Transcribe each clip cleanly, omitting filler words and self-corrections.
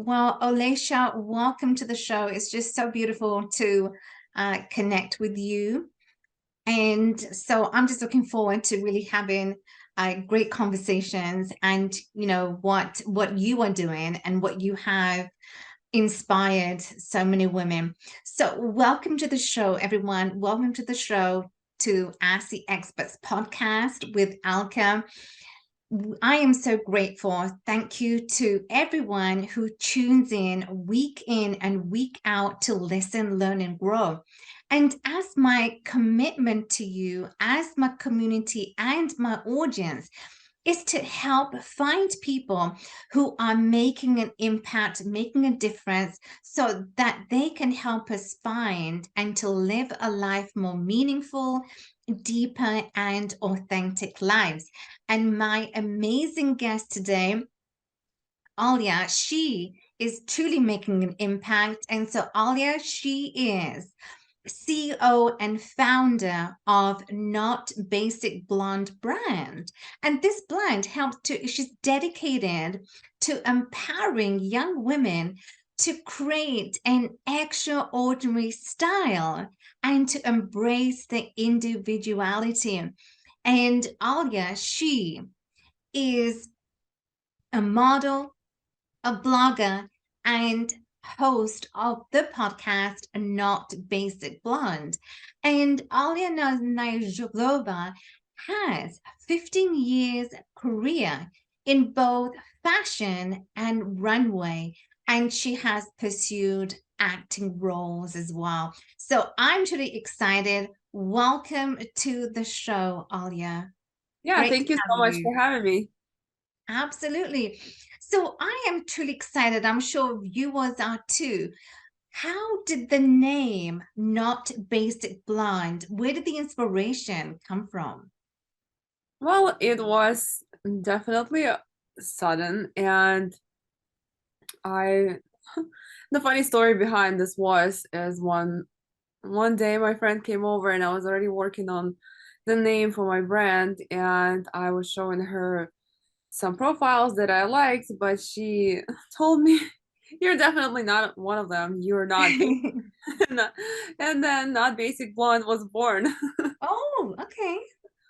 Well, Olaysha, welcome to the show. It's just so beautiful to connect with you. And so I'm just looking forward to really having great conversations and what you are doing and what you have inspired so many women. So welcome to the show, everyone. Welcome to the show to Ask the Experts podcast with Alka. I am so grateful. Thank you to everyone who tunes in and week out to listen, learn, and grow. And as my commitment to you, as my community and my audience, is to help find people who are making an impact, making a difference, so that they can help us find and to live a life more meaningful, deeper, and authentic lives. And my amazing guest today, Alya, she is truly making an impact. And so, Alya, she is CEO and founder of NotBasicBlonde brand. And this brand she's dedicated to empowering young women to create an extraordinary style and to embrace the individuality. And Alya, she is a model, a blogger, and host of the podcast Not Basic Blonde. And Olaysha Novozhylova has 15 years career in both fashion and runway, and she has pursued acting roles as well. So I'm truly excited. Welcome to the show, Alya. Yeah, Great to thank you have so much you. for having me. Absolutely. So I am truly excited. I'm sure viewers are too. How did the name Not Basic Blonde, where did the inspiration come from? Well, it was definitely sudden, and I the funny story behind this is one day my friend came over and I was already working on the name for my brand, and I was showing her some profiles that I liked, but she told me, "You're definitely not one of them. You're not basic." And then Not Basic Blonde was born. Oh, okay.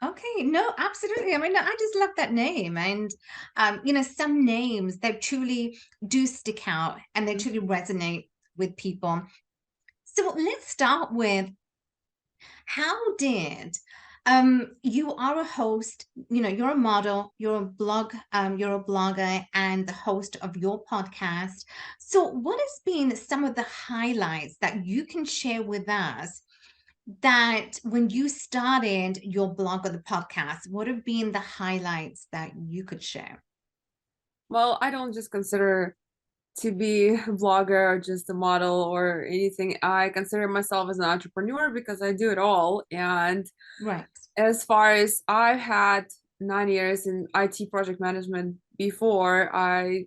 Okay. No, absolutely. I mean, I just love that name. And some names that truly do stick out and they truly resonate with people. So let's start with how did you are a host, you're a model, you're a blogger and the host of your podcast. So what has been some of the highlights that you can share with us that when you started your blog or the podcast, what have been the highlights that you could share? Well, I don't just consider to be a blogger or just a model or anything. I consider myself as an entrepreneur because I do it all. And Right. as far as I've had 9 years in IT project management before I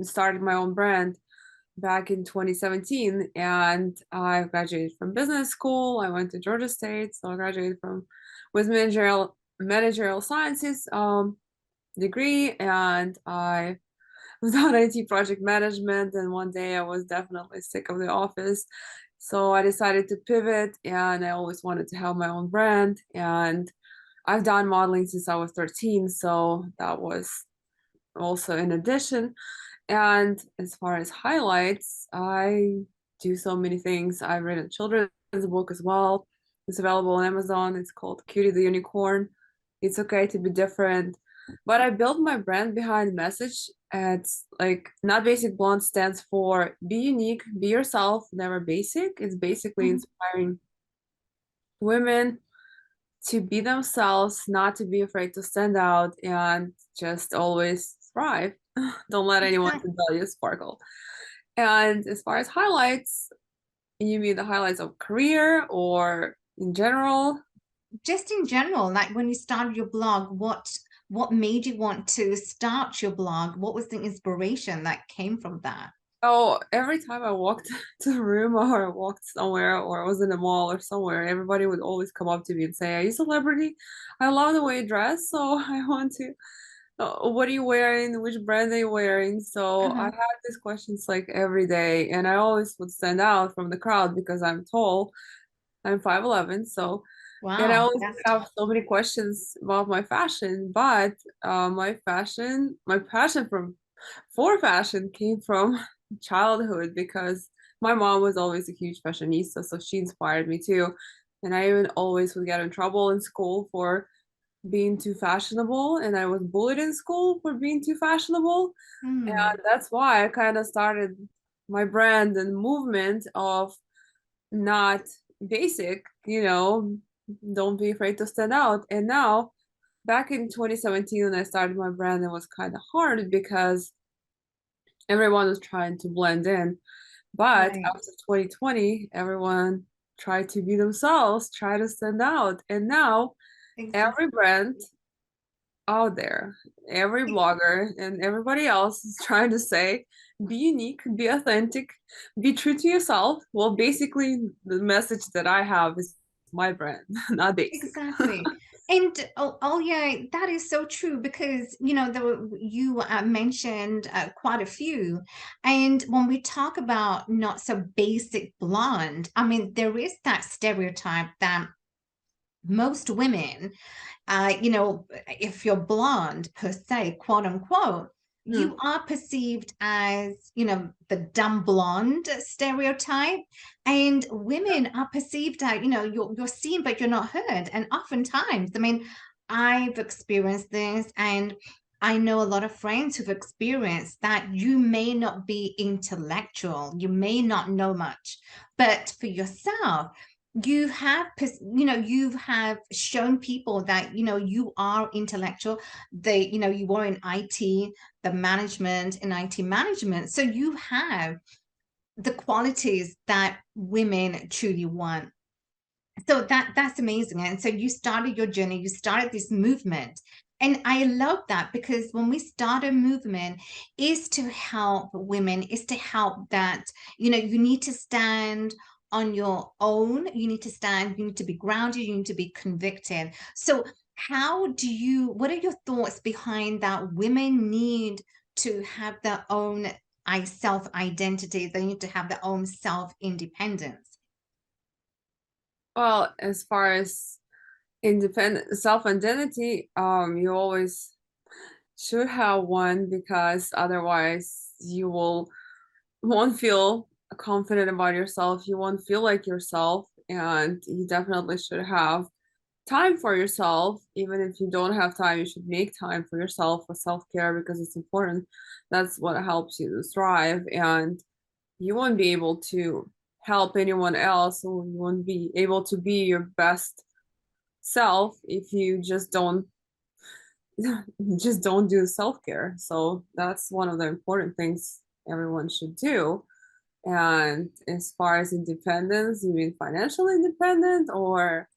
started my own brand back in 2017, and I graduated from business school. I went to Georgia State, so I graduated from with managerial sciences degree, and I was on IT project management. And one day I was definitely sick of the office. So I decided to pivot, and I always wanted to have my own brand. And I've done modeling since I was 13. So that was also in addition. And as far as highlights, I do so many things. I've written a children's book as well. It's available on Amazon. It's called Cutie the Unicorn. It's okay to be different. But I built my brand behind message. It's like Not Basic Blonde stands for be unique, be yourself, never basic. It's basically Mhm. inspiring women to be themselves, not to be afraid to stand out, and just always thrive. Don't let anyone Exactly. tell you sparkle. And as far as highlights, you mean the highlights of career or in general? Just in general, like when you started your blog, what made you want to start your blog? What was the inspiration that came from that? Oh, every time I walked to a room or I walked somewhere or I was in a mall or somewhere, everybody would always come up to me and say, "Are you a celebrity? I love the way you dress, so I want to what are you wearing? Which brand are you wearing? So I Uh-huh. had these questions like every day, and I always would stand out from the crowd because I'm tall. I'm 5'11", so and I Wow, always that's have tough. so many questions about my fashion, but my passion for fashion came from childhood because my mom was always a huge fashionista, so she inspired me too. And I even always would get in trouble in school for being too fashionable, and I was bullied in school for being too fashionable. Hmm. And that's why I kind of started my brand and movement of not basic, don't be afraid to stand out. And now, back in 2017, when I started my brand, it was kind of hard because everyone was trying to blend in. But Right. after 2020, everyone tried to be themselves, try to stand out. And now, every Exactly. brand out there, every blogger and everybody else is trying to say, be unique, be authentic, be true to yourself. Well, basically, the message that I have is my brand, not basic. Exactly. And oh yeah, that is so true because you mentioned quite a few, and when we talk about not so basic blonde, I mean there is that stereotype that most women if you're blonde per se, quote unquote, Hmm. you are perceived as, the dumb blonde stereotype. And women are perceived as, you're seen, but you're not heard. And oftentimes, I mean, I've experienced this, and I know a lot of friends who've experienced that you may not be intellectual, you may not know much, but for yourself, you have shown people that you are intellectual. You are in IT, the management in IT management, so you have the qualities that women truly want. So that's amazing. And so you started your journey, you started this movement, and I love that because when we start a movement is to help women, is to help that you need to stand on your own, you need to stand, you need to be grounded, you need to be convicted. So what are your thoughts behind that women need to have their own self identity, they need to have their own self independence? Well, as far as independent self-identity, you always should have one because otherwise you won't feel confident about yourself. You won't feel like yourself, and you definitely should have time for yourself. Even if you don't have time, you should make time for yourself for self-care because it's important. That's what helps you to thrive, and you won't be able to help anyone else, or you won't be able to be your best self if you just don't do self-care. So that's one of the important things everyone should do. And as far as independence, you mean financial independent or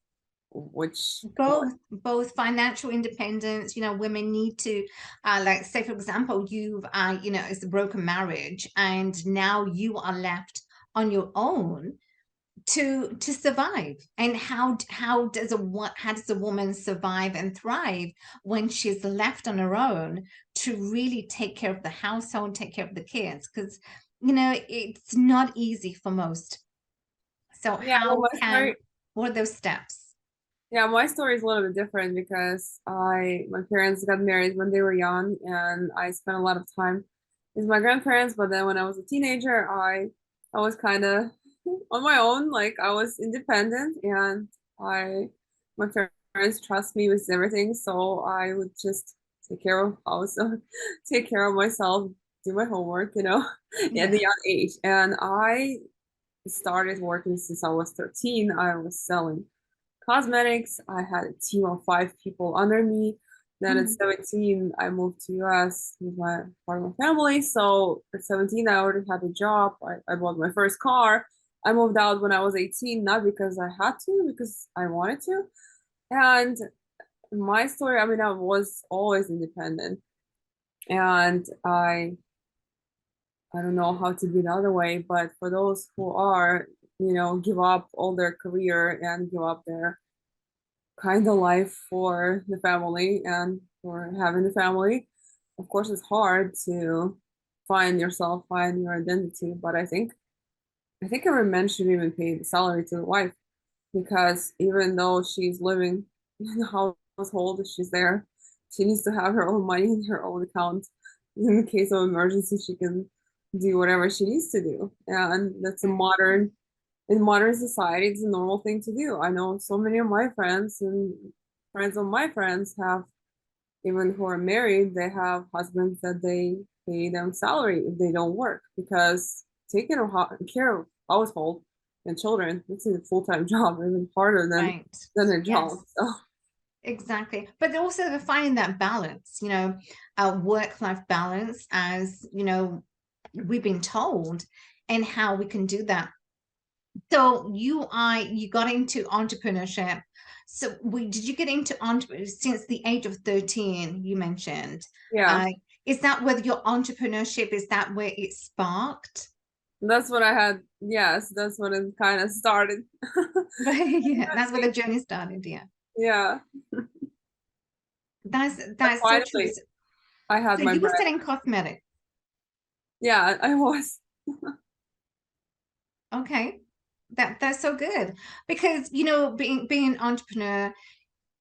which one? Both financial independence, women need to like say for example you've it's a broken marriage and now you are left on your own to survive. And how does a woman survive and thrive when she's left on her own to really take care of the household, take care of the kids? Because it's not easy for most. So Yeah, well, what are those steps? my story is a little bit different because my parents got married when they were young, and I spent a lot of time with my grandparents. But then when I was a teenager, I was kind of on my own. Like I was independent, and I my parents trust me with everything, so I would just take care of house, take care of myself, do my homework, at the Yeah. young age. And I started working since I was 13. I was selling cosmetics. I had a team of 5 people under me. Then at Mhm. 17, I moved to US with my part of my family. So at 17, I already had a job. I bought my first car. I moved out when I was 18, not because I had to, because I wanted to. And my story, I mean, I was always independent. And I don't know how to be the other way, but for those who are, give up all their career and give up their kind of life for the family and for having a family. Of course, it's hard to find yourself, find your identity, but I think every man should even pay the salary to the wife because even though she's living in the household, she's there. She needs to have her own money in her own account. In case of emergency, she can do whatever she needs to do. And that's a Right. modern in modern society, it's a normal thing to do. I know so many of my friends and friends of my friends have, even who are married, they have husbands that they pay them salary if they don't work because taking care of household and children, it's a full-time job, even harder Right. than a job. Yes. So Exactly. But also to find that balance, work-life balance, as we've been told, and how we can do that. So you got into entrepreneurship. So did you get into entrepreneurship since the age of 13, you mentioned? yeah, Uh, is that where your entrepreneurship, is that where it sparked? that's what I had. Yes, that's when it kind of started. Yeah, that's where the journey started. Yeah. Yeah, but That's so true. finally I had So my you were bread. selling cosmetics. Yeah, I was. Okay. That's so good because being an entrepreneur,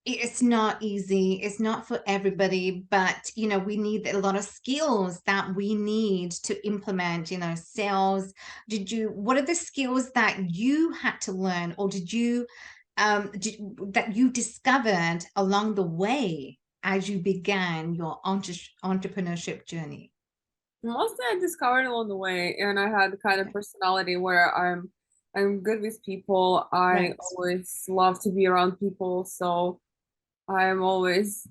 it's not easy. It's not for everybody, but we need a lot of skills that we need to implement, sales. What are the skills that you had to learn, or that you discovered along the way as you began your entrepreneurship journey? Mostly I discovered along the way, and I had the kind of Okay. personality where I'm good with people. I Right. always love to be around people, so I'm always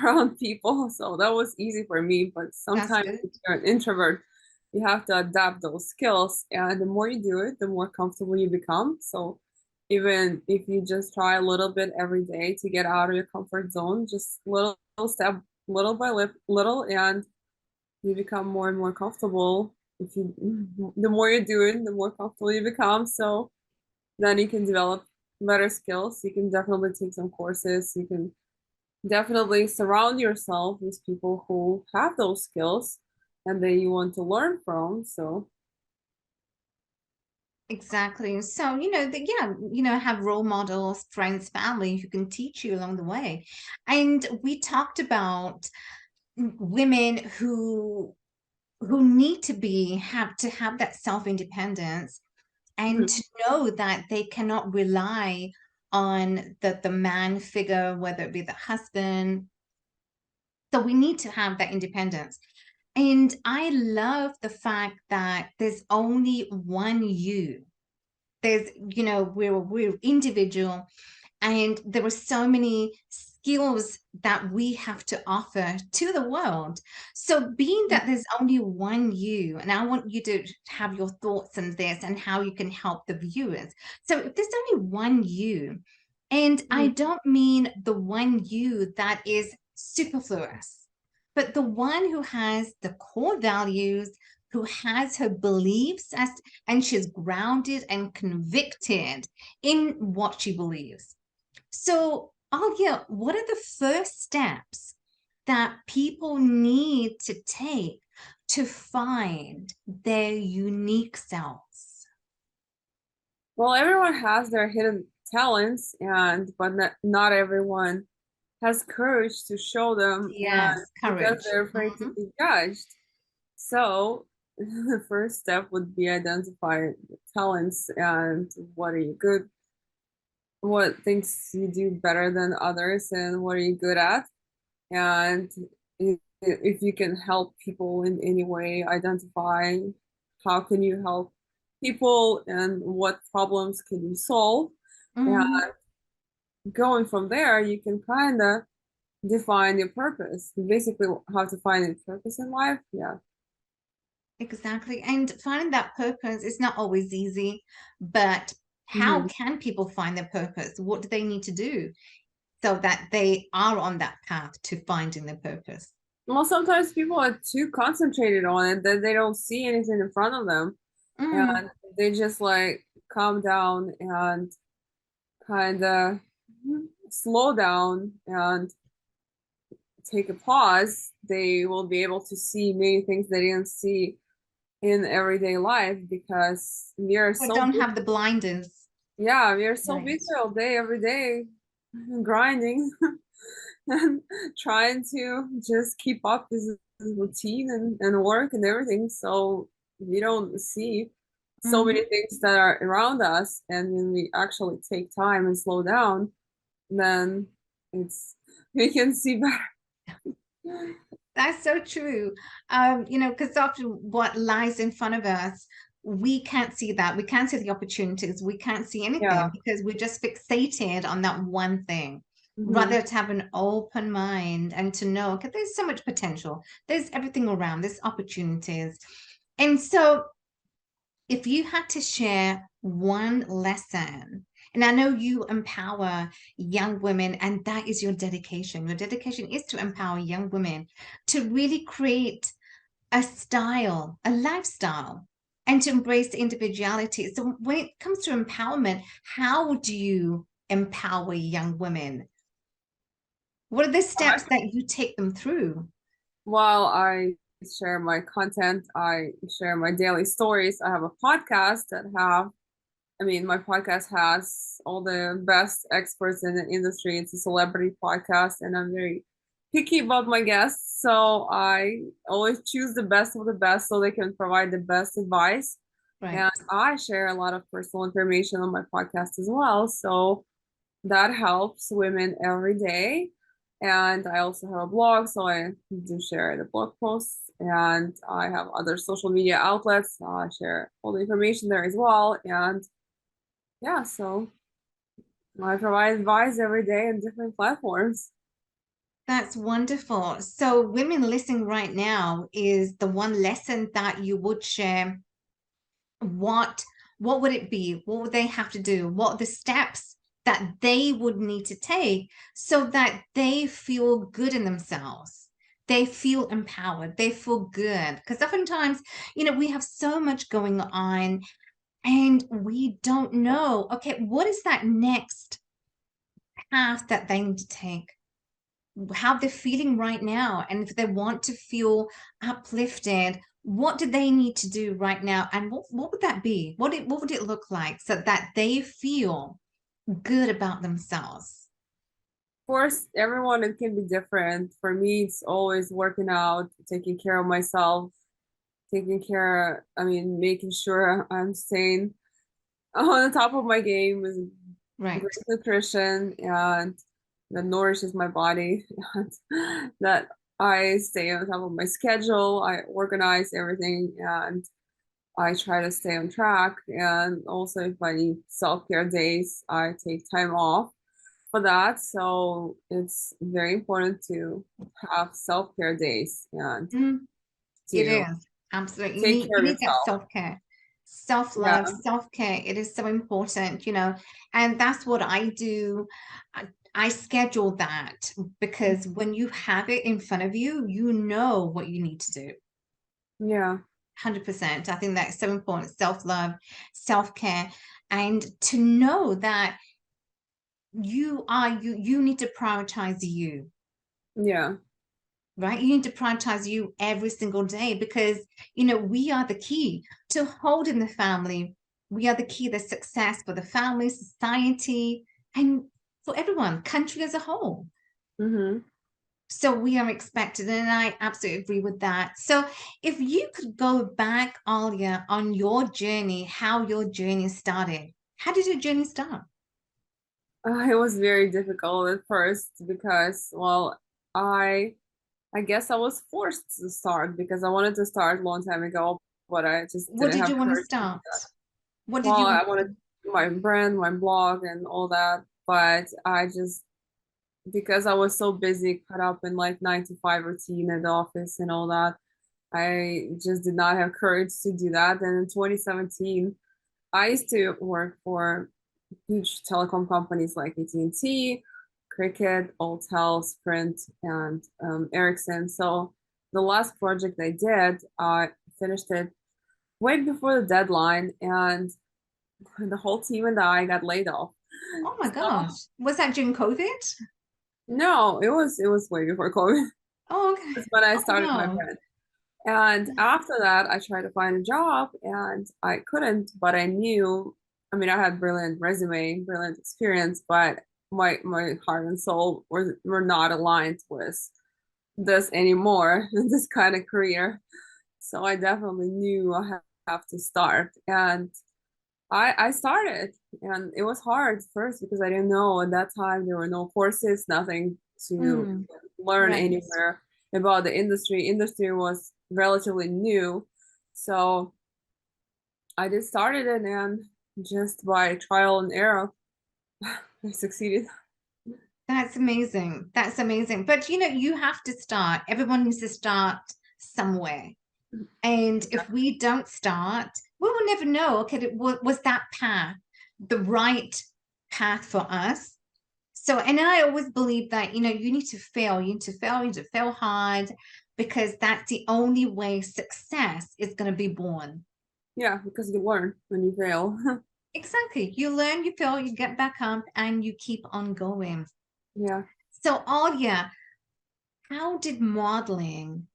around people. So that was easy for me. But That's sometimes good. if you're an introvert, you have to adapt those skills, and the more you do it, the more comfortable you become. So even if you just try a little bit every day to get out of your comfort zone, just little step, little by little, and you become more and more comfortable. If you the more you do it, the more comfortable you become. So then you can develop better skills. You can definitely take some courses. You can definitely surround yourself with people who have those skills and that you want to learn from. So Exactly. So, have role models, friends, family who can teach you along the way. And we talked about women who need to have that self-independence, and mhm, to know that they cannot rely on the man figure, whether it be the husband. So we need to have that independence. And I love the fact that there's only one you. There's, we're individual, and there are so many skills that we have to offer to the world. So being that there's only one you, and I want you to have your thoughts on this and how you can help the viewers. So if there's only one you, and I mhm, don't mean the one you that is superfluous, but the one who has the core values, who has her beliefs, and she's grounded and convicted in what she believes. So, yeah, what are the first steps that people need to take to find their unique selves? well, everyone has their hidden talents, and but not everyone has courage to show them, and Yes, because courage. they're afraid to be judged. So the first step would be identify the talents and what are you good, what things you do better than others, and what are you good at. And if you can help people in any way, identify how can you help people and what problems can you solve. And Mhm. going from there, you can kind of define your purpose. Basically, how to find your purpose in life. Yeah. Exactly. And finding that purpose is not always easy, but how Mhm. can people find their purpose? What do they need to do so that they are on that path to finding their purpose? Well, sometimes people are too concentrated on it that they don't see anything in front of them, Mm, and they just like calm down and kind of slow down and take a pause, they will be able to see many things they didn't see in everyday life, because we are Or so don't busy. have the blinders. Yeah, we are so Right. busy all day, every day, grinding and trying to just keep up this routine and work and everything. So we don't see so many things that are around us. And when we actually take time and slow down, then it's we can see better. That's so true. You know, because often what lies in front of us, we can't see that. We can't see the opportunities. We can't see anything Yeah. because we're just fixated on that one thing. Hmm. Rather to have an open mind and to know, okay, there's so much potential. There's everything around, there's opportunities. And so if you had to share one lesson, and I know you empower young women, and that is your dedication. Your dedication is to empower young women to really create a style, a lifestyle, and to embrace individuality. So, when it comes to empowerment, how do you empower young women? What are the steps that you take them through? While I share my content, I share my daily stories. I have a podcast that have, I mean, my podcast has all the best experts in the industry. It's a celebrity podcast, and I'm very picky about my guests. So I always choose the best of the best so they can provide the best advice. Right. And I share a lot of personal information on my podcast as well. So that helps women every day. And I also have a blog, so I do share the blog posts, and I have other social media outlets. I share all the information there as well. And yeah, so I provide advice every day on different platforms. That's wonderful. So, women listening right now, is the one lesson that you would share, what what would it be? What would they have to do? What are the steps that they would need to take so that they feel good in themselves? They feel empowered. They feel good. Because oftentimes, you know, we have so much going on and we don't know, okay, what is that next path that they need to take? How they're feeling right now, and if they want to feel uplifted, what do they need to do right now, and what would that be? What would it look like so that they feel good about themselves? Of course, everyone, it can be different. For me, it's always working out, taking care of myself, taking care, I mean, making sure I'm staying on the top of my game with great Right. nutrition and that nourishes my body, and that I stay on top of my schedule, I organize everything, and I try to stay on track. And also, if I need self-care days, I take time off for that. So it's very important to have self-care days and Mm, it to is absolutely, take care you of need that yourself. self-care, self-love, Yeah. self-care. It is so important, you know, and that's what I do. I schedule that because when you have it in front of you, you know what you need to do. Yeah. 100%. I think that's so important. Self-love, self-care, and to know that you need to prioritize you, Yeah. right? You need to prioritize you every single day because you know we are the key to holding the family. We are the key to success for the family, society, and for everyone, country as a whole. Hmm. So we are expected, and I absolutely agree with that. So if you could go back, Alia, on your journey, how your journey started, how did your journey start? It was very difficult at first because, well, I I guess I was forced to start because I wanted to start a long time ago, but I just What didn't did have you want to courage to do start? that. What did Well, you want I to wanted my brand, my blog, and all that, but I just, because I was so busy, caught up in like 9 to 5 routine at the office and all that, I just did not have courage to do that. And in 2017, I used to work for huge telecom companies like AT&T, Cricket, Altel, Sprint, and Ericsson. So the last project I did, I finished it way before the deadline, and the whole team and I got laid off. Oh my So gosh. Was that during COVID? no, it was way before COVID. Oh, okay. That's when I Oh started my no. brand. And after that, I tried to find a job and I couldn't, but I knew, I mean, I had brilliant resume, brilliant experience, but my heart and soul were not aligned with this anymore, this kind of career. So I definitely knew I have to start. And I started, and it was hard first because I didn't know at that time there were no courses, nothing to Mm, learn right. anywhere about the industry. Industry was relatively new, so I just started it, and just by trial and error, I succeeded. That's amazing. That's amazing. But you know, you have to start. Everyone needs to start somewhere. And if we don't start, we will never know, okay, was that path the right path for us? So, and I always believe that, you know, you need to fail, you need to fail, you need to fail hard, because that's the only way success is going to be born. Yeah, because you learn when you fail. Exactly. You learn, you fail, you get back up, and you keep on going. Yeah. So, Alia, how did modeling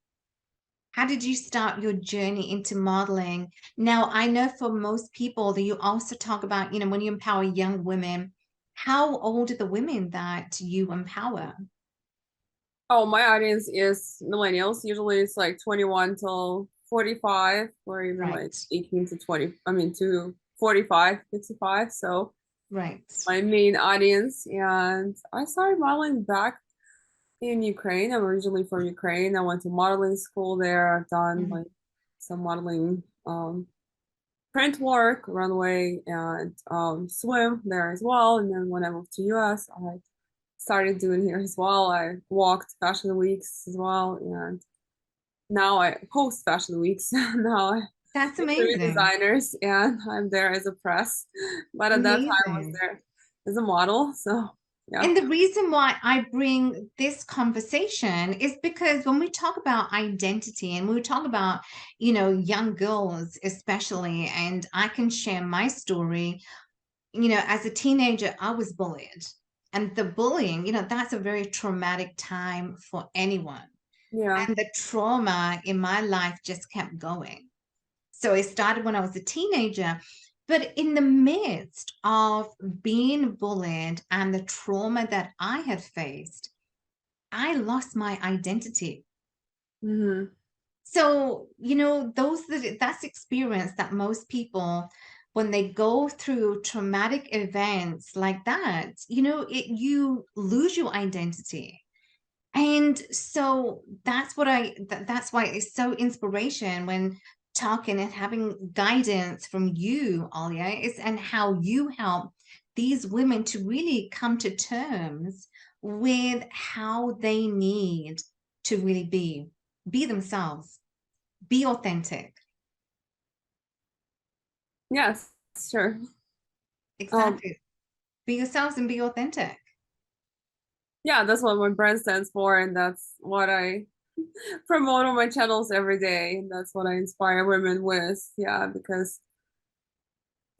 how did you start your journey into modeling? Now, I know for most people that you also talk about, you know, when you empower young women, how old are the women that you empower? Oh, my audience is millennials. Usually it's like 21 till 45, or even like Right, 18 to 20, I mean to 45, 55. So right. my main audience. And I started modeling back in Ukraine. I'm originally from Ukraine. I went to modeling school there. I've done Mhm. like some modeling print work, runway, and swim there as well. And then when I moved to US, I started doing here as well. I walked fashion weeks as well, and now I host fashion weeks. Now I That's interview amazing. designers, and I'm there as a press. But at that time, I was Amazing. there as a model. So yeah. And the reason why I bring this conversation is because when we talk about identity and we talk about, you know, young girls especially, and I can share my story, you know, as a teenager, I was bullied. And the bullying, you know, that's a very traumatic time for anyone. Yeah. And the trauma in my life just kept going. So it started when I was a teenager. But in the midst of being bullied and the trauma that I had faced, I lost my identity. Hmm. So, you know, that's experience that most people, when they go through traumatic events like that, you know, you lose your identity. And so that's why it's so inspiration when talking and having guidance from you, Alia, is and how you help these women to really come to terms with how they need to really be themselves, be authentic. Yes, sure. Um, Exactly. Be yourselves and be authentic. yeah, that's what my brand stands for, and that's what I promote on my channels every day. And that's what I inspire women with. Yeah, because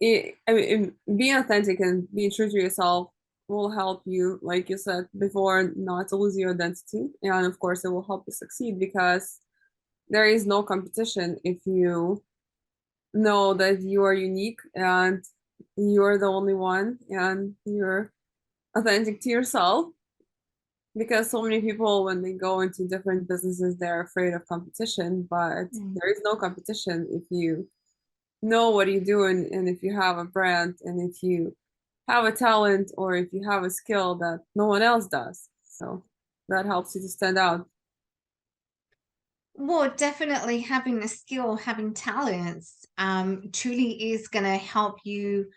I mean, being authentic and being true to yourself will help you, like you said before, not to lose your identity. And of course, it will help you succeed because there is no competition if you know that you are unique and you're the only one and you're authentic to yourself. Because so many people, when they go into different businesses, they're afraid of competition, but Mm. there is no competition if you know what you're doing and if you have a brand and if you have a talent or if you have a skill that no one else does. So that helps you to stand out. Well, definitely having a skill, having talents, truly is going to help you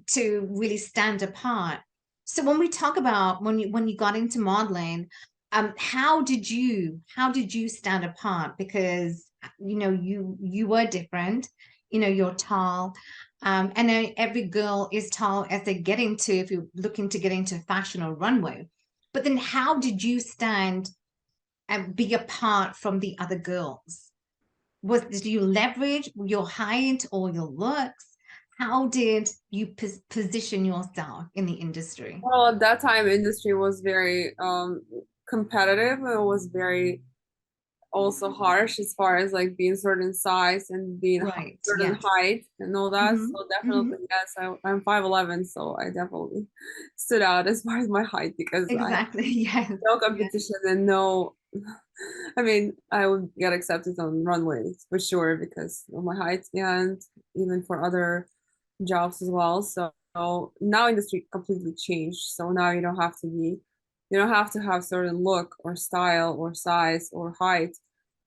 to really stand apart. So when we talk about when you got into modeling, how did you stand apart? Because you know you were different. You know you're tall, and every girl is tall as they get into if you're looking to get into fashion or runway. But then how did you stand and be apart from the other girls? Did you leverage your height or your looks? how did you position yourself in the industry? Well, at that time, industry was very competitive. It was very also harsh as far as like being certain size and being Right. certain Yes. height and all that. Hmm. So Hmm. definitely, yes, I'm 5'11", so I definitely stood out as far as my height because I had Exactly. Yes. no Yes. competition and no, I mean, I would get accepted on runways for sure because of my height and even for other jobs as well. So now industry completely changed. So now you don't have to have certain look or style or size or height.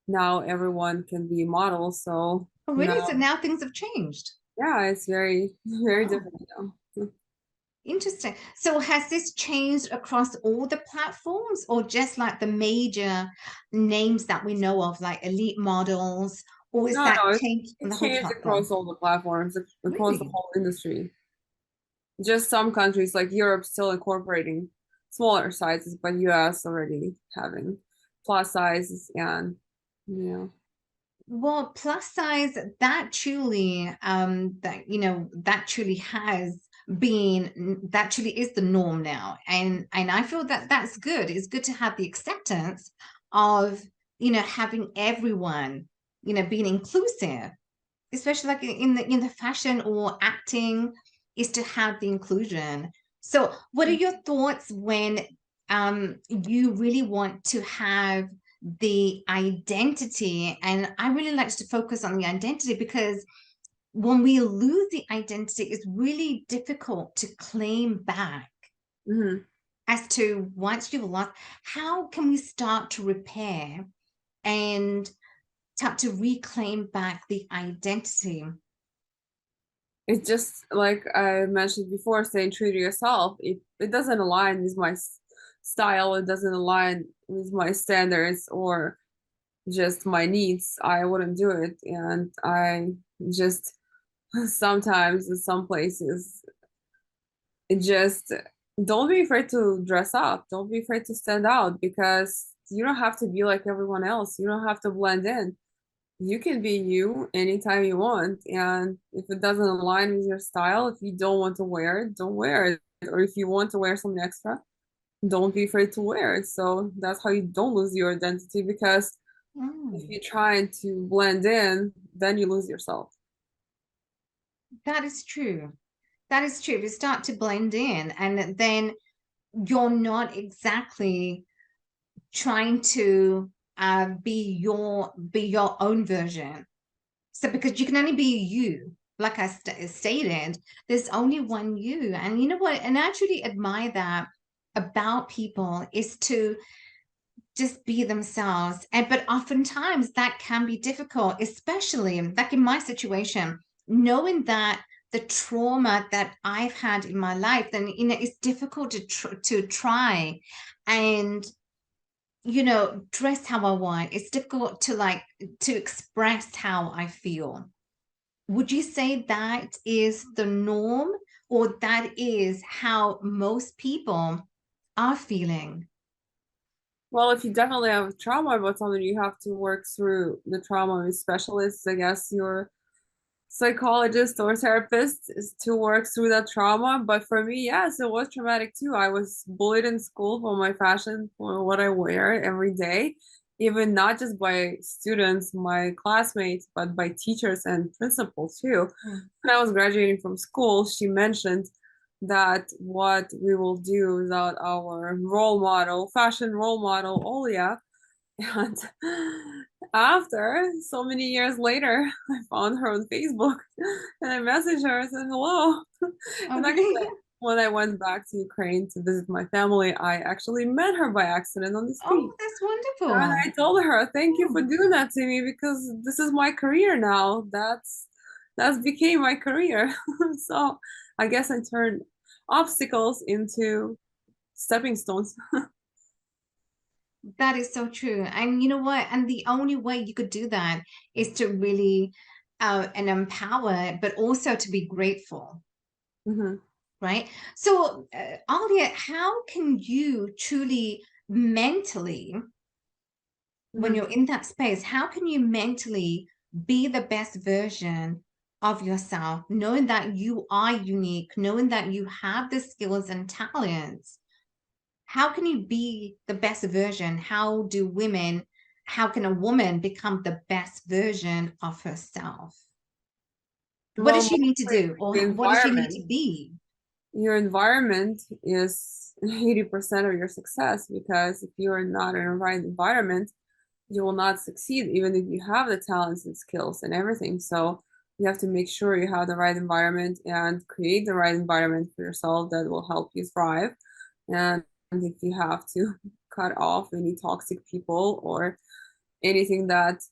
Now everyone can be a model. So Oh, now, really? So now things have changed. yeah, it's very, very Wow. different now. Interesting. So has this changed across all the platforms or just like the major names that we know of, like elite models, or is No, that no, changed on it the whole changed across platform? all the platforms, across the Really? whole industry. Just some countries like Europe still incorporating smaller sizes, but US already having plus sizes and yeah. Well, plus size, that truly, that truly has been, that truly is the norm now. And I feel that that's good. It's good to have the acceptance of, having everyone, being inclusive, especially like in the fashion or acting, is to have the inclusion. So what are your thoughts when you really want to have the identity? And I really like to focus on the identity because when we lose the identity, it's really difficult to claim back. Mhm. As to once you've lost, how can we start to repair and start to reclaim back the identity? It's just like I mentioned before, staying true to yourself. It doesn't align with my style. It doesn't align with my standards or just my needs. I wouldn't do it, and I just sometimes in some places it just don't be afraid to dress up. Don't be afraid to stand out because you don't have to be like everyone else. You don't have to blend in. You can be you anytime you want. And if it doesn't align with your style, if you don't want to wear it, don't wear it. Or if you want to wear something extra, don't be afraid to wear it. So that's how you don't lose your identity because if Mm, you're trying to blend in, then you lose yourself. that is true. That is true. You start to blend in, and then you're not exactly trying to be your own version. So because you can only be you, like I stated, there's only one you. And you know what? And I actually admire that about people is to just be themselves. And but oftentimes that can be difficult, especially like in my situation, knowing that the trauma that I've had in my life, then it's difficult to try and dress how I want. It's difficult to express how I feel. Would you say that is the norm, or that is how most people are feeling? Well, if you definitely have trauma about something, you have to work through the trauma with specialists. I guess your psychologist or therapist is to work through that trauma. But for me, yes, it was traumatic too. I was bullied in school for my fashion, for what I wear every day, even not just by students, my classmates, but by teachers and principals too. Mm. When I was graduating from school, she mentioned that what we will do without our role model, fashion role model, Olia. And after so many years later, I found her on Facebook and I messaged her and said hello. Oh, And actually, really? when I went back to Ukraine to visit my family, I actually met her by accident on the Oh, street. that's And wonderful. I told her, thank you for Mm. doing that to me because this is my career now. That's became my career. So I guess I turned obstacles into stepping stones. That is so true. And you know what? And the only way you could do that is to really and empower, but also to be grateful, Mhm, right? So, Alia, how can you truly mentally, when mhm. you're in that space, how can you mentally be the best version of yourself, knowing that you are unique, knowing that you have the skills and talents, how can you be the best version? How can a woman become the best version of herself? What Well, does she need to mostly do, or the what does she need environment. to be? Your environment is 80% of your success, because if you are not in the right environment, you will not succeed, even if you have the talents and skills and everything. So you have to make sure you have the right environment and create the right environment for yourself that will help you thrive. And if you have to cut off any toxic people or anything that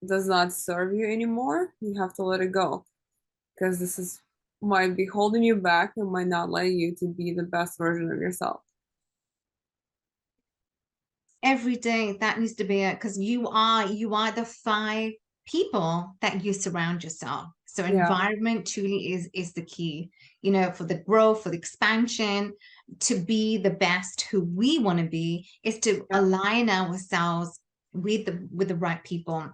does not serve you anymore, you have to let it go, because this is might be holding you back and might not let you to be the best version of yourself. Every day that needs to be it, because you are the five people that you surround yourself. So Yeah. environment truly is the key, you know, for the growth, for the expansion, to be the best who we want to be, is to Yeah. align ourselves with the right people.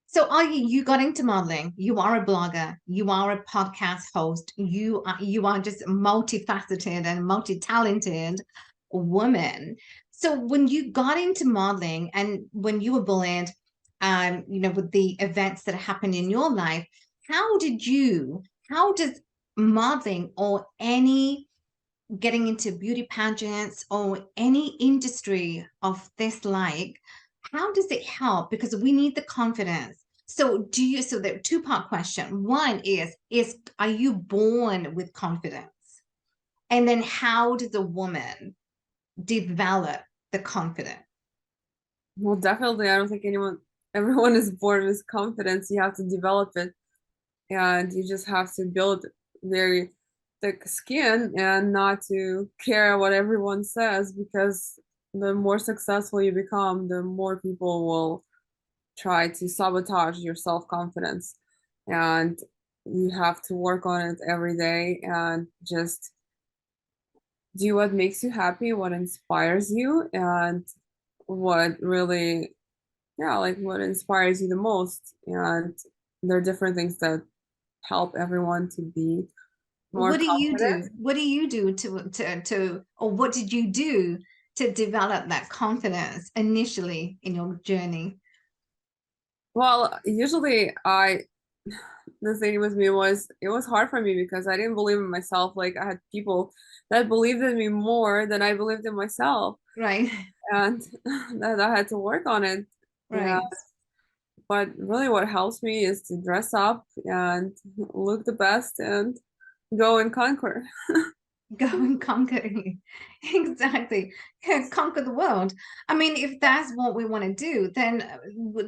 So you got into modeling, you are a blogger, you are a podcast host, you are just multifaceted and multi-talented woman. So when you got into modeling and when you were bullied, you know, with the events that happened in your life, how does modeling or any getting into beauty pageants or any industry of this like, how does it help? Because we need the confidence. So the two-part question. One is are you born with confidence? And then how does a woman develop the confidence? Well, definitely, I don't think everyone is born with confidence. You have to develop it, and you just have to build very thick skin and not to care what everyone says, because the more successful you become, the more people will try to sabotage your self-confidence. And you have to work on it every day and just do what makes you happy, what inspires you, and what really, yeah, like what inspires you the most. And there are different things that help everyone to be more What do you confident. do? What do you do or what did you do to develop that confidence initially in your journey? Well, usually the thing with me was it was hard for me because I didn't believe in myself. Like I had people that believed in me more than I believed in myself, Right, and that I had to work on it. Yeah, right. but really what helps me is to dress up and look the best and go and conquer. Go and conquer. Exactly. Yeah, conquer the world. I mean, if that's what we want to do, then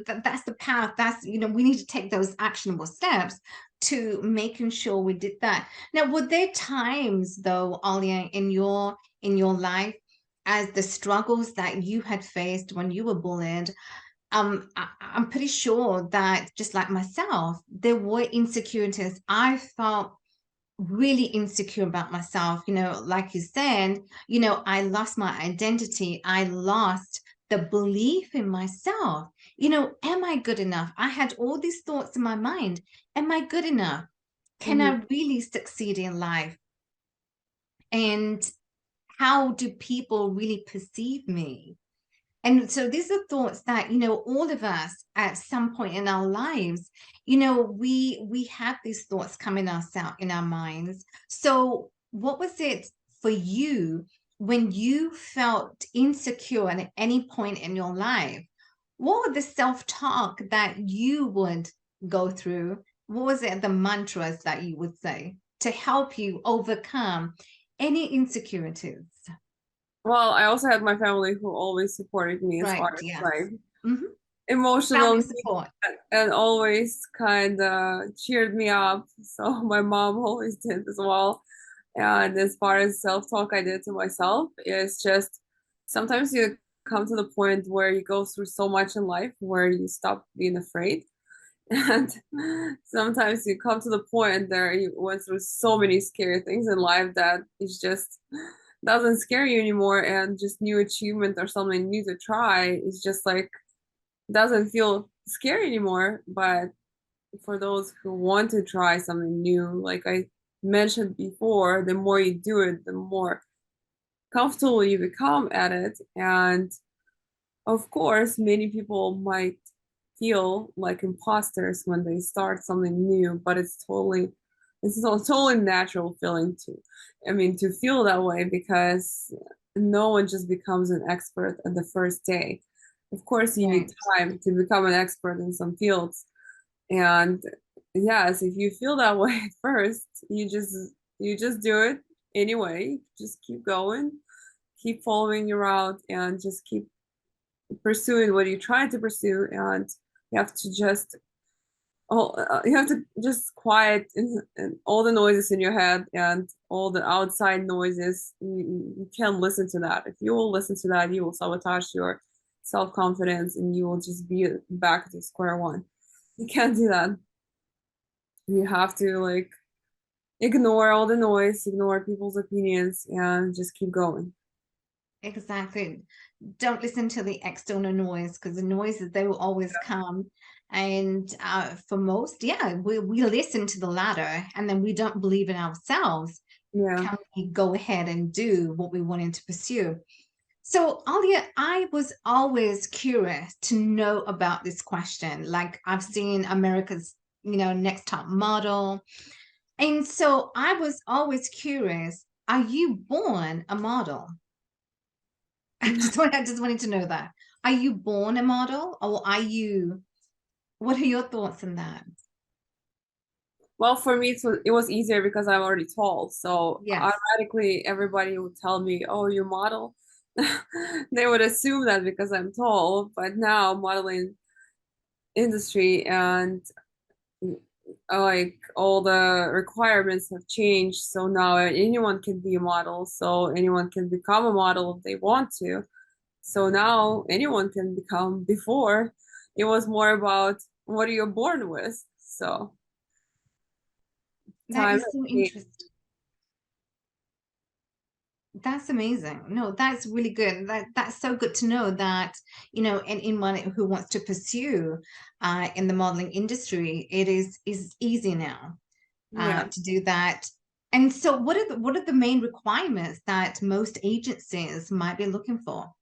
that's the path. That's, you know, we need to take those actionable steps to making sure we did that. Now, were there times though, Alia, in your life, as the struggles that you had faced when you were bullied, I'm pretty sure that just like myself, there were insecurities. I felt really insecure about myself, you know, like you said, you know, I lost my identity, I lost the belief in myself. You know, am I good enough? I had all these thoughts in my mind. Am I good enough? Can Mhm. I really succeed in life? And how do people really perceive me? And so these are thoughts that, you know, all of us at some point in our lives, you know, we have these thoughts coming us out in our minds. So what was it for you when you felt insecure at any point in your life? What were the self-talk that you would go through? What was it, the mantras that you would say to help you overcome any insecurities? Well, I also had my family who always supported me as far Right, as yes. like Mhm. emotional Family needs, support. and always kind of cheered me up. So my mom always did as well. And as far as self-talk I did to myself, it's just sometimes you come to the point where you go through so much in life where you stop being afraid. And sometimes you come to the point there you went through so many scary things in life that it's just doesn't scare you anymore, and just new achievement or something new to try is just like doesn't feel scary anymore. But for those who want to try something new, like I mentioned before, the more you do it, the more comfortable you become at it. And of course, many people might feel like imposters when they start something new, but it's a totally natural feeling to feel that way, because no one just becomes an expert at the first day. Of course, you need Right. time to become an expert in some fields. And yes, if you feel that way at first, you just do it anyway. Just keep going, keep following your route, and just keep pursuing what you're trying to pursue. And you have to just you have to just quiet in all the noises in your head and all the outside noises. You can't listen to that. If you will listen to that, you will sabotage your self-confidence and you will just be back to square one. You can't do that. You have to like ignore all the noise, ignore people's opinions, and just keep going. Exactly. Don't listen to the external noise, because the noises, they will always come. And for most, yeah, we listen to the latter, and then we don't believe in ourselves. Yeah. Can we go ahead and do what we wanted to pursue? So, Alia, I was always curious to know about this question. Like, I've seen America's, Next Top Model. And so I was always curious, are you born a model? I just wanted to know that. Are you born a model, or what are your thoughts on that? Well, for me, it was easier because I'm already tall. So Yes. automatically, everybody would tell me, "Oh, you model." They would assume that because I'm tall. But now, modeling industry and like all the requirements have changed. So now anyone can be a model. So anyone can become a model if they want to. So now anyone can become. Before, it was more about what are you born with. So That time is has so changed. interesting. That's amazing. No, that's really good. That's so good to know that, anyone who wants to pursue in the modeling industry, it is easy now Yeah. to do that. And so what are the main requirements that most agencies might be looking for?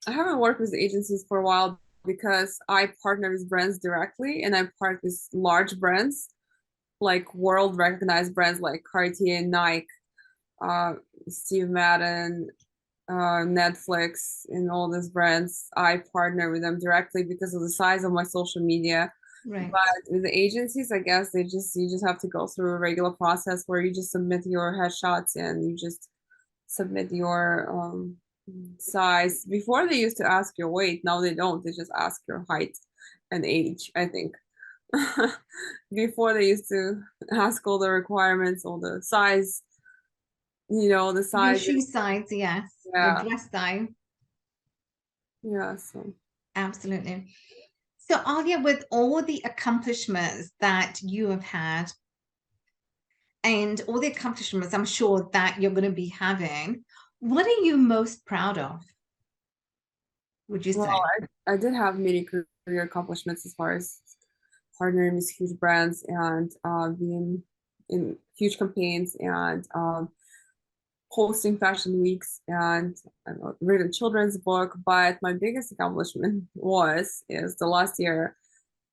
I haven't worked with agencies for a while because I partner with brands directly and I partner with large brands, like world recognized brands like Cartier, Nike, uh, Steve Madden, Netflix, and all these brands. I partner with them directly because of the size of my social media. Right. But with the agencies, I guess you just have to go through a regular process where you just submit your headshots and you just submit your size. Before they used to ask your weight, now they don't. They just ask your height and age, I think. Before they used to ask all the requirements, all the size, the Your size. shoe size, yes. Your Yeah, dress size. yeah. So Absolutely. So, Alia, with all the accomplishments that you have had and all the accomplishments I'm sure that you're going to be having, what are you most proud of, would you well, say? I did have many career accomplishments as far as partnering with huge brands and being in huge campaigns and hosting fashion weeks and written children's book. But my biggest accomplishment is the last year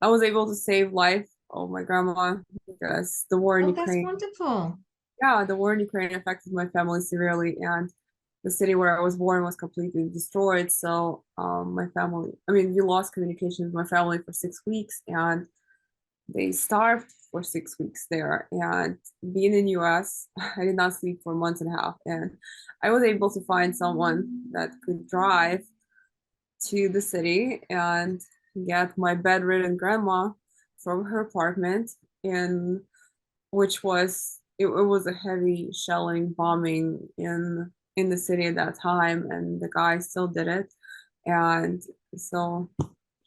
I was able to save life of my grandma because the war in Oh, that's Ukraine. wonderful. Yeah, the war in Ukraine affected my family severely, and the city where I was born was completely destroyed. So my family, I mean, we lost communication with my family for 6 weeks, and they starved for 6 weeks there. And being in US, I did not sleep for months and a half. And I was able to find someone that could drive to the city and get my bedridden grandma from her apartment in which was a heavy shelling bombing in the city at that time, and the guy still did it. And so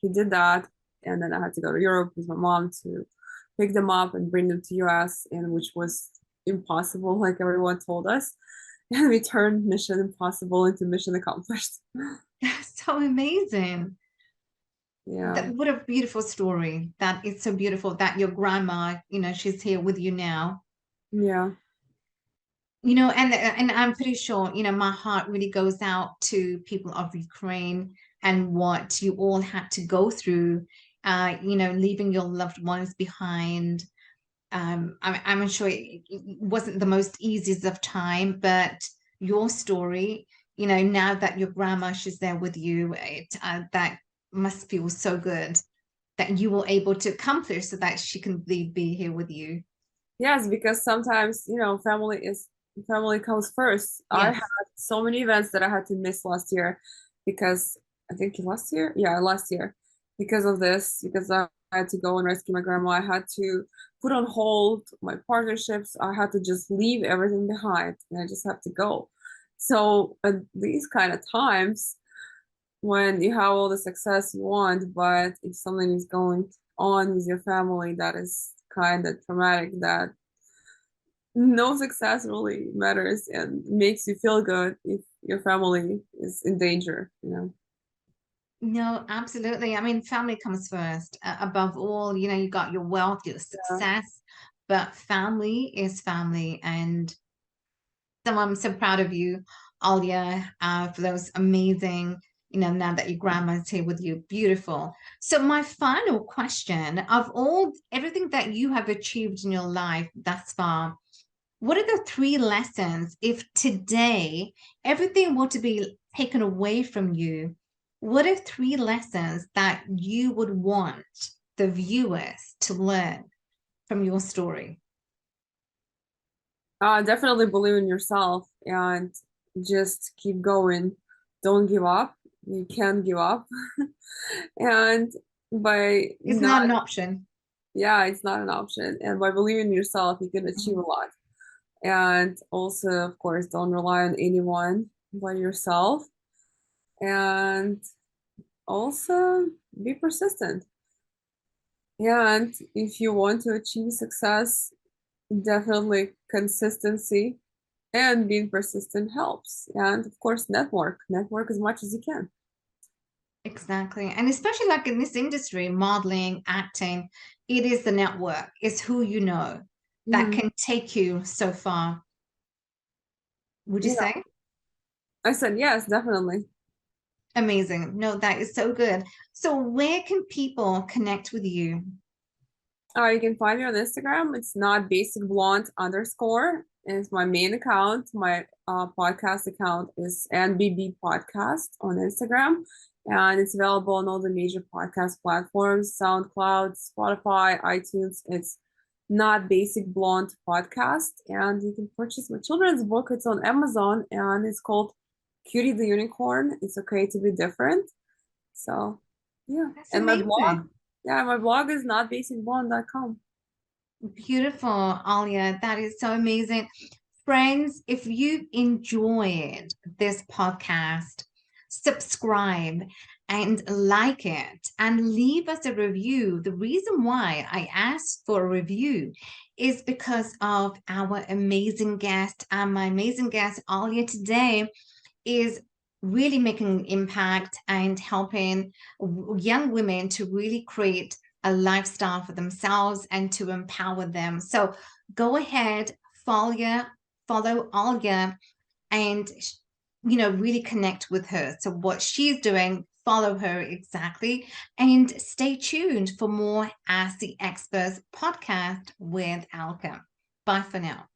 he did that, and then I had to go to Europe with my mom to pick them up and bring them to US, and which was impossible, like everyone told us. And we turned mission impossible into mission accomplished. That's so amazing. Yeah. What a beautiful story. That it's so beautiful that your grandma, she's here with you now. Yeah. And I'm pretty sure, my heart really goes out to people of Ukraine and what you all had to go through, leaving your loved ones behind. I'm sure it wasn't the most easiest of time, but your story, now that your grandma, she's there with you, that must feel so good that you were able to accomplish so that she can be here with you. Yes, because sometimes, family comes first. I had Yes. so many events that I had to miss last year because I think last year, yeah, last year, because of this, because I had to go and rescue my grandma. I had to put on hold my partnerships. I had to just leave everything behind and I just have to go. So at these kind of times, when you have all the success you want, but if something is going on with your family that is kind of traumatic, that no success really matters and makes you feel good if your family is in danger, you know. No, absolutely. I mean, family comes first. Above all, you got your wealth, your Yeah. success, but family is family. And so I'm so proud of you, Alia, for those amazing, now that your grandma's here with you. Beautiful. So my final question, of everything that you have achieved in your life thus far, what are the three lessons if today everything were to be taken away from you? What are three lessons that you would want the viewers to learn from your story? Definitely believe in yourself and just keep going. Don't give up. You can't give up. And by It's not, not an option. yeah, it's not an option. And by believing in yourself, you can achieve a Mhm. lot. And also, of course, don't rely on anyone but yourself. And also be persistent. And if you want to achieve success, definitely consistency and being persistent helps. And of course, network as much as you can. Exactly. And especially like in this industry, modeling, acting, it is the network, it's who you know that Mhm. can take you so far. Would you Yeah, say? I said yes, definitely. Amazing. No, that is so good. So where can people connect with you? You can find me on Instagram. It's not basic blonde underscore. It's my main account. My podcast account is NBB Podcast on Instagram. And it's available on all the major podcast platforms, SoundCloud, Spotify, iTunes. It's Not Basic Blonde Podcast. And you can purchase my children's book. It's on Amazon and it's called Cutie the Unicorn. It's okay to be different. So, yeah. That's And my blog, amazing. yeah, my blog is notbasicblonde.com. Beautiful, Alia. That is so amazing. Friends, if you enjoyed this podcast, subscribe and like it and leave us a review. The reason why I asked for a review is because of our amazing guest. And my amazing guest, Alia, today is really making an impact and helping young women to really create a lifestyle for themselves and to empower them. So go ahead, follow Olga, and really connect with her. So what she's doing, follow her exactly, and stay tuned for more Ask the Experts podcast with Alka. Bye for now.